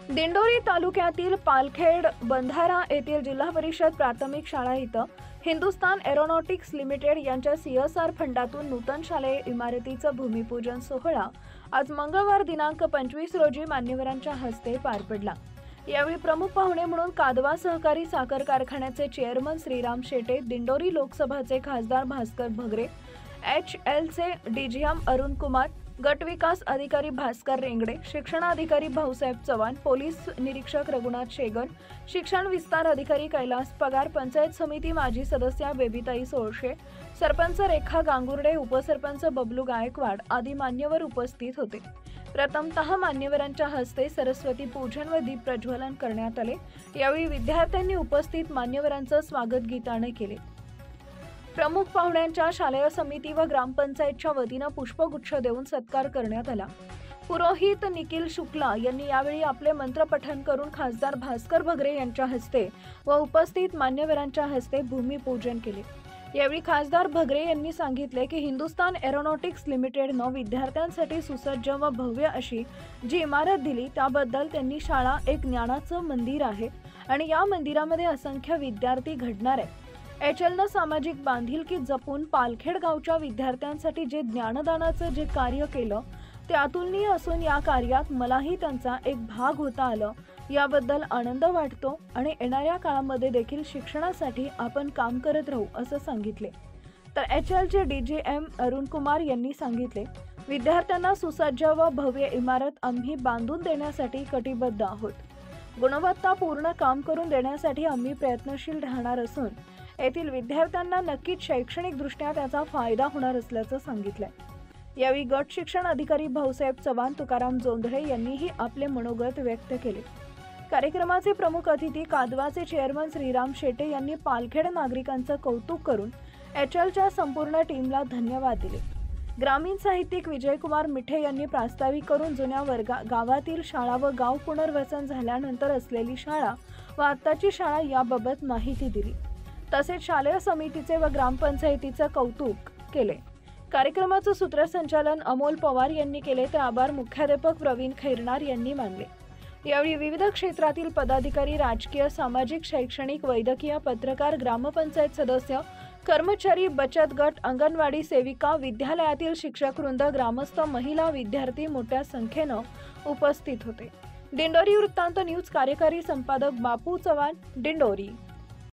दिंडोरी तालुक्यातील पालखेड बंधारा येथील जिल्हा परिषद प्राथमिक शाळा इथं हिंदुस्तान एरोनॉटिक्स लिमिटेड यांच्या CSR फंडातून नूतन शालेय इमारतीचं भूमिपूजन सोहळा आज मंगळवार दिनांक 25 रोजी मान्यवरांच्या हस्ते पार पडला। यावेळी प्रमुख पाहुणे म्हणून कादवा सहकारी साखर कारखान्याचे चेअरमन श्रीराम शेटे, दिंडोरी लोकसभाचे खासदार भास्कर भगरे, HLचे DGM अरुण कुमार, गट विकास अधिकारी भास्कर रेंगडे, शिक्षणाधिकारी भाऊसाहेब चव्हाण, पोलीस निरीक्षक रघुनाथ शेगर, शिक्षण विस्तार अधिकारी कैलास पगार, पंचायत समिती माजी सदस्य बेबीताई सोळशे, सरपंच रेखा गांगुर्डे, उपसरपंच बबलू गायकवाड आदी मान्यवर उपस्थित होते। प्रथमतः मान्यवरांच्या हस्ते सरस्वती पूजन व दीप प्रज्वलन करण्यात आले। यावेळी विद्यार्थ्यांनी उपस्थित मान्यवरांचं स्वागत गीताने केले। प्रमुख पाहुण्यांच्या शालेय समिती व ग्रामपंचायतच्या वतीनं पुष्पगुच्छ देऊन सत्कार करण्यात आला। पुरोहित निखिल शुक्ला यांनी यावेळी आपले मंत्रपठण करून खासदार भास्कर भगरे यांच्या हस्ते व उपस्थित मान्यवरांच्या हस्ते भूमिपूजन केले। यावेळी खासदार भगरे यांनी सांगितले की हिंदुस्तान एरोनॉटिक्स लिमिटेडनं विद्यार्थ्यांसाठी सुसज्ज व भव्य अशी जी इमारत दिली त्याबद्दल त्यांनी शाळा एक ज्ञानाचं मंदिर आहे आणि या मंदिरामध्ये असंख्य विद्यार्थी घडणार आहेत। HLनं सामाजिक बांधिलकी जपून पालखेड गावच्या विद्यार्थ्यांसाठी जे ज्ञानदानाचं जे कार्य केलं ते अतुलनीय असून या कार्यात मलाही त्यांचा एक भाग होता आलं याबद्दल आनंद वाटतो आणि येणाऱ्या काळामध्ये देखील शिक्षणासाठी आपण काम करत राहू असं सांगितले। तर HLचे DGM अरुण कुमार यांनी सांगितले, विद्यार्थ्यांना सुसज्ज व भव्य इमारत आम्ही बांधून देण्यासाठी कटिबद्ध आहोत। गुणवत्तापूर्ण काम करून देण्यासाठी आम्ही प्रयत्नशील राहणार असून येथील विद्यार्थ्यांना नक्कीच शैक्षणिक दृष्ट्या त्याचा फायदा होणार असल्याचं सांगितलंय। यावेळी गट शिक्षण अधिकारी भाऊसाहेब चव्हाण, तुकाराम जोंधळे यांनीही आपले मनोगत व्यक्त केले। कार्यक्रमाचे प्रमुख अतिथी कादवाचे चेअरमन श्रीराम शेटे यांनी पालखेड नागरिकांचं कौतुक करून HLच्या संपूर्ण टीमला धन्यवाद दिले। ग्रामीण साहित्यिक विजयकुमार मिठे यांनी प्रास्ताविक करून जुन्या गावातील शाळा व गाव पुनर्वसन झाल्यानंतर असलेली शाळा व आत्ताची शाळा याबाबत माहिती दिली। तसेच शालेय समितीचे व ग्रामपंचायतीचे कौतुक केले। कार्यक्रमाचं सूत्रसंचालन अमोल पवार यांनी केले तर आभार मुख्याध्यापक प्रवीण खैरनार यांनी मानले। यावेळी विविध क्षेत्रातील पदाधिकारी, राजकीय, सामाजिक, शैक्षणिक, वैद्यकीय, पत्रकार, ग्रामपंचायत सदस्य, कर्मचारी, बचत गट, अंगणवाडी सेविका, विद्यालयातील शिक्षक वृंद, ग्रामस्थ, महिला, विद्यार्थी मोठ्या संख्येनं उपस्थित होते। दिंडोरी वृत्तांत न्यूज कार्यकारी संपादक बापू चव्हाण, दिंडोरी।